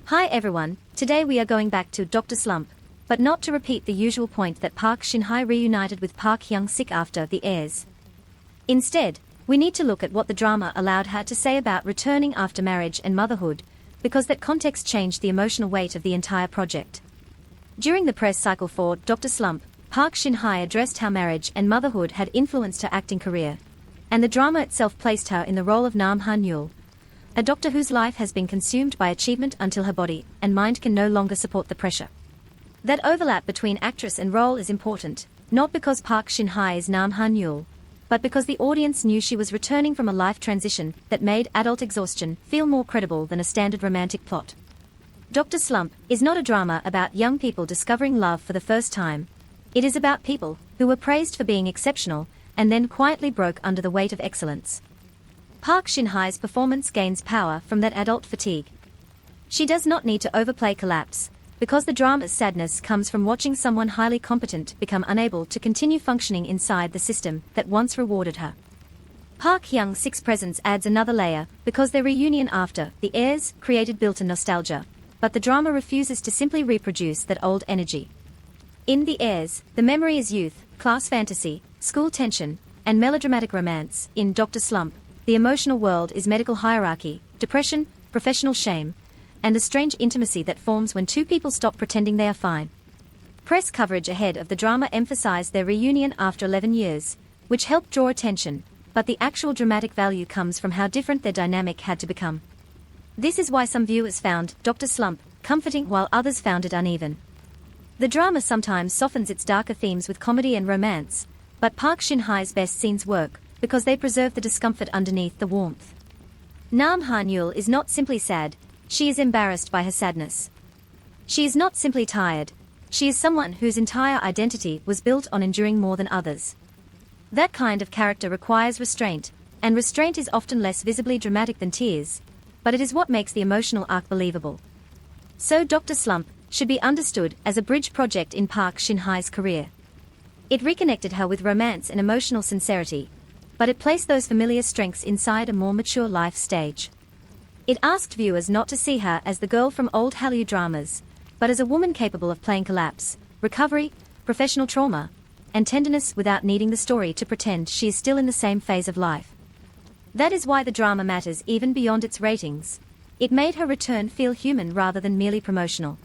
Hi everyone, today we are going back to Dr. Slump, but not to repeat the usual point that Park Shin-hye reunited with Park Hyung-sik after the airs. Instead, we need to look at what the drama allowed her to say about returning after marriage and motherhood, because that context changed the emotional weight of the entire project. During the press cycle for Dr. Slump, Park Shin-hye addressed how marriage and motherhood had influenced her acting career, and the drama itself placed her in the role of Nam Han-yul, a doctor whose life has been consumed by achievement until her body and mind can no longer support the pressure. That overlap between actress and role is important, not because Park Shin-hye is Nam Han-yul, but because the audience knew she was returning from a life transition that made adult exhaustion feel more credible than a standard romantic plot. Dr. Slump is not a drama about young people discovering love for the first time. It is about people who were praised for being exceptional and then quietly broke under the weight of excellence. Park Shin-hye's performance gains power from that adult fatigue. She does not need to overplay collapse, because the drama's sadness comes from watching someone highly competent become unable to continue functioning inside the system that once rewarded her. Park Hyung-sik's presence adds another layer, because their reunion after the airs created built-in nostalgia, but the drama refuses to simply reproduce that old energy. In the airs, the memory is youth, class fantasy, school tension, and melodramatic romance. In Dr. Slump, the emotional world is medical hierarchy, depression, professional shame, and a strange intimacy that forms when two people stop pretending they are fine. Press coverage ahead of the drama emphasized their reunion after 11 years, which helped draw attention, but the actual dramatic value comes from how different their dynamic had to become. This is why some viewers found Dr. Slump comforting while others found it uneven. The drama sometimes softens its darker themes with comedy and romance, but Park Shin-hye's best scenes work because they preserve the discomfort underneath the warmth. Nam Han-yul is not simply sad, she is embarrassed by her sadness. She is not simply tired, she is someone whose entire identity was built on enduring more than others. That kind of character requires restraint, and restraint is often less visibly dramatic than tears, but it is what makes the emotional arc believable. So Dr. Slump should be understood as a bridge project in Park Shin-hye's career. It reconnected her with romance and emotional sincerity, but it placed those familiar strengths inside a more mature life stage. It asked viewers not to see her as the girl from old Hallyu dramas, but as a woman capable of playing collapse, recovery, professional trauma, and tenderness without needing the story to pretend she is still in the same phase of life. That is why the drama matters even beyond its ratings. It made her return feel human rather than merely promotional.